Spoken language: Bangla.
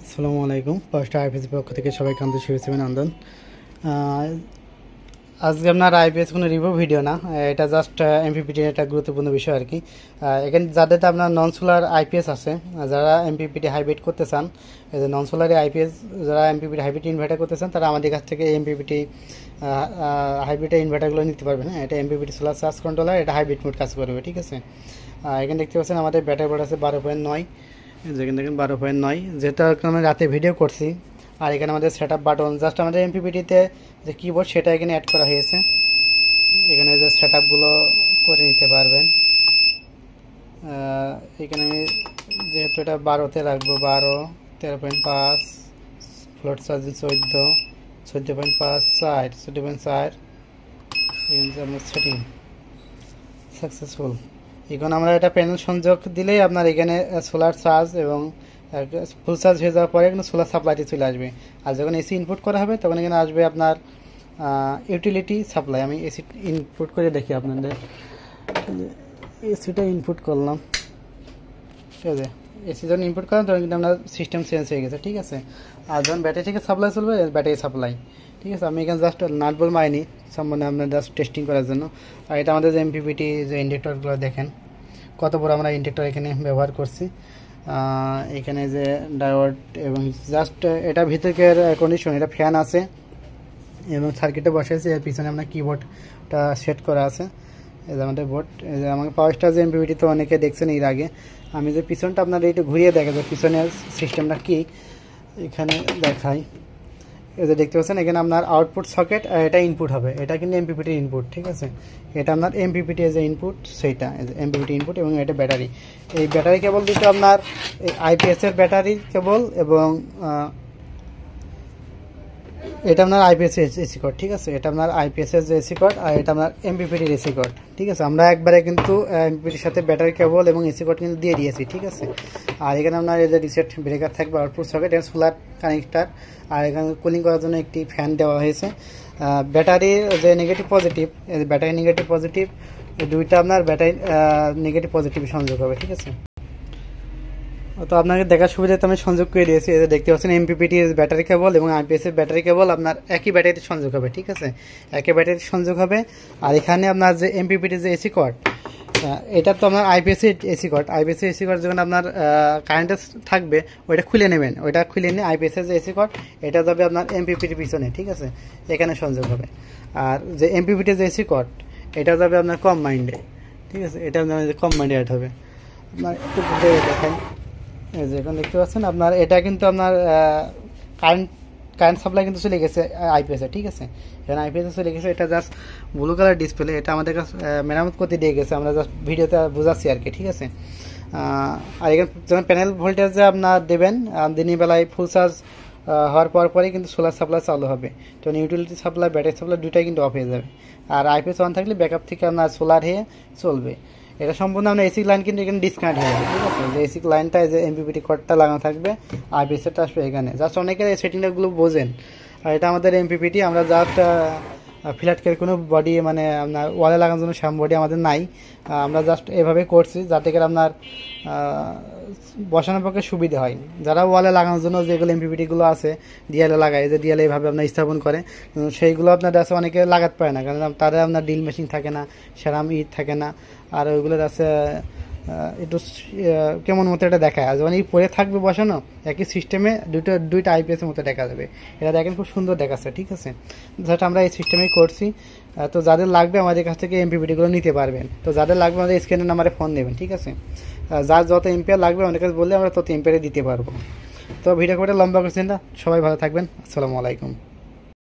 আসসালামু আলাইকুম। ফার্স্ট আইপিএস পক্ষ থেকে সবাইকে আন্তরিক শুভেচ্ছা অভিনন্দন। আজকে আপনার আইপিএস কোনো রিভিউ ভিডিও না, এটা জাস্ট এমপিপিটি একটা গুরুত্বপূর্ণ বিষয় আর কি। এখানে যাদের আপনার নন সোলার আইপিএস আছে, যারা এমপিপিটি হাইব্রিড করতে চান, এই যে নন সোলার আইপিএস যারা এমপিপিটি হাইব্রিড ইনভার্টার করতে চান, তারা আমাদের কাছ থেকে এমপিপিটি হাইব্রিডের ইনভার্টারগুলো নিতে পারবেন। এটা এমপিপিটি সোলার চার্জ কন্ট্রোলার, এটা হাইব্রিড মোড কাজ করবে, ঠিক আছে। এখানে দেখতে পাচ্ছেন আমাদের ব্যাটারি বোর্ড আছে 12.9, যেখানে দেখেন 12.9, যেটা আমি রাতে ভিডিও করছি। আর এখানে আমাদের সেট আপ বাটন, জাস্ট আমাদের এমপিপিটিতে যে কিবোর্ড সেটা এখানে অ্যাড করা হয়েছে। এখানে যে সেট আপগুলো করে নিতে পারবেন। এখানে আমি যেহেতু এটা 12তে রাখবো, 12, 13.5, ফ্লোট চার্জিং 14, 14.5, 4, 14.4, এখানে যে আপনার সেটিং সাকসেসফুল। এখন আমরা এটা প্যানেল সংযোগ দিলেই আপনার এখানে সোলার চার্জ এবং ফুল চার্জ হয়ে যাওয়ার পরে এখানে সোলার সাপ্লাইটি চলে আসবে। আর যখন এসি ইনপুট করা হবে তখন এখানে আসবে আপনার ইউটিলিটি সাপ্লাই। আমি এসি ইনপুট করে দেখি আপনাদের, এসিটা ইনপুট করলাম, ঠিক আছে। এসি যখন ইনপুট করলাম তখন কিন্তু আপনার সিস্টেম চেঞ্জ হয়ে গেছে, ঠিক আছে। আর যখন ব্যাটারি থেকে সাপ্লাই চলবে, ব্যাটারি সাপ্লাই, ঠিক আছে। আমি এখানে জাস্ট নাট বল মাইনি সম্বন্ধে আপনার জাস্ট টেস্টিং করার জন্য। আর এটা আমাদের যে এমপিপিটি যে ইন্ডাক্টরগুলো দেখেন কত বড় আমরা ইন্ডাক্টর এখানে ব্যবহার করছি। এখানে যে ডায়োড এবং জাস্ট এটা ভিতরের কন্ডিশন, এটা ফ্যান আছে এবং সার্কিটে বসেছে। এর পিছনে আপনার কিবোর্ডটা সেট করা আছে। এই যে আমাদের বোর্ড, এই যে আমাকে পাওয়ার স্টার যে এমপিপিটি তো অনেকে দেখছেন এর আগে। আমি যে পিছনটা আপনার একটু ঘুরিয়ে দেখা যায় পিছনের সিস্টেমটা কি এখানে দেখাই। এই যে দেখতে পাচ্ছেন এখানে আপনার আউটপুট সকেট, এটা ইনপুট হবে, এটা কিন্তু এমপিপিটি ইনপুট, ঠিক আছে। এটা আপনার এমপিপিটি যে ইনপুট সেইটা এমপিপিটি ইনপুট, এবং এটা ব্যাটারি। এই ব্যাটারি কেবল দিতে আপনার আইপিএস এর ব্যাটারি কেবল, এবং এটা আপনার আইপিএস এসি কোড, ঠিক আছে। এটা আপনার আইপিএস এর যে এসি কোড, আর এটা আপনার এমপিপিটির এসি কোড, ঠিক আছে। আমরা একবারে কিন্তু এমপিপিটির সাথে ব্যাটারি কেবল এবং এসি কোড কিন্তু দিয়ে দিয়েছি, ঠিক আছে। আর এখানে আপনার এই যে রিসেট ব্রেকার থাকবে, আউটপুট সকেট, এর সোলার কানেক্টার, আর এখানে কুলিং করার জন্য একটি ফ্যান দেওয়া হয়েছে। ব্যাটারির যে negative positive, battery negative positive দুইটা আপনার ব্যাটারি নেগেটিভ পজিটিভ সংযোগ হবে, ঠিক আছে। তো আপনাকে দেখার সুবিধাতে আমি সংযোগ করে দিয়েছি। এই যে দেখতে পাচ্ছেন এমপিপিটি ব্যাটারি কেবল এবং আইপিএস এর ব্যাটারি কেবল আপনার একই ব্যাটারিতে সংযোগ হবে, ঠিক আছে, একই ব্যাটারিতে সংযোগ হবে। আর এখানে আপনার যে এমপিপিটি যে এসি কর্ড, এটা তো আপনার আইপিএস এর এসি কর্ড, আইপিএস এর এসি কর্ড যখন আপনার কারেন্টে থাকবে ওইটা খুলে নেবেন, ওইটা খুলে নিয়ে আইপিএস এর যে এসি কর্ড এটা যাবে আপনার এমপিপিটির পিছনে, ঠিক আছে, এখানে সংযোগ হবে। আর যে এমপিপিটি যে এসি কর্ড এটা যাবে আপনার কম মাইন্ডে, ঠিক আছে, এটা আপনার কম মাইন্ডে অ্যাড হবে। আপনার একটু দেখেন, এই যে এখন দেখতে পাচ্ছেন আপনার এটা কিন্তু আপনার কারেন্ট সাপ্লাই কিন্তু চলে গেছে আইপিএসে, ঠিক আছে। এখানে আইপিএসে চলে গেছে, এটা জাস্ট ব্লু কালার ডিসপ্লে, এটা আমাদের কাছে মেরামত করতে দিয়ে গেছে, আমরা জাস্ট ভিডিওতে বোঝাচ্ছি আর কি, ঠিক আছে। আর এখানে যখন প্যানেল ভোল্টেজে আপনার দেবেন, দিনের বেলায় ফুল চার্জ হওয়ার পরেই কিন্তু সোলার সাপ্লাই চালু হবে, তখন ইউটিলিটি সাপ্লাই ব্যাটারি সাপ্লাই দুটাই কিন্তু অফ হয়ে যাবে। আর আইপিএস অন থাকলে ব্যাকআপ থেকে আপনার সোলার হয়ে চলবে। এটা সম্পূর্ণ আপনার এসি লাইন কিন্তু এখানে ডিসকানেক্ট হয়ে যাবে, ঠিক আছে। যে এসি লাইনটা যে এমপিপিটি কর্ডটা লাগানো থাকবে, আইপিএসটা আসবে এখানে। জাস্ট অনেকে এই সেটিংগুলো বোঝেন। আর এটা আমাদের এমপিপিটি, আমরা জাস্ট ফ্ল্যাটকের কোনো বডি মানে আপনার ওয়ালে লাগানোর জন্য শ্যাম বডি আমাদের নাই, আমরা জাস্ট এভাবে করছি যাতে করে আপনার বসানোর পক্ষে সুবিধা হয়। যারা ওয়ালে লাগানোর জন্য যেগুলো এমপিপিটিগুলো আছে ডিএলএ লাগায়, যে ডিএলএ এইভাবে আপনার স্থাপন করে, সেইগুলো আপনার আছে অনেকে লাগাতে পারে না, কারণ তাদের আপনার ড্রিল মেশিন থাকে না, সেরাম থাকে না, আর ওইগুলোর আছে একটু কেমন মতো এটা দেখায়। আর যখন এই পরে থাকবে বসানো একই সিস্টেমে দুইটা আইপিএসের মতো দেখা যাবে, এটা দেখেন খুব সুন্দর দেখাচ্ছে, ঠিক আছে। যেটা আমরা এই সিস্টেমেই করছি। তো যাদের লাগবে আমাদের কাছ থেকে এমপিপিটিগুলো নিতে পারবেন। তো যাদের লাগবে আমাদের স্ক্রিনের নাম্বারে ফোন দেবেন, ঠিক আছে। যার যত এম্পিয়ার লাগবে আমাদের কাছে বললে আমরা তত এম্পিয়ারে দিতে পারবো। তো ভিডিও করে লম্বা করছেন না, সবাই ভালো থাকবেন। আসসালামু আলাইকুম।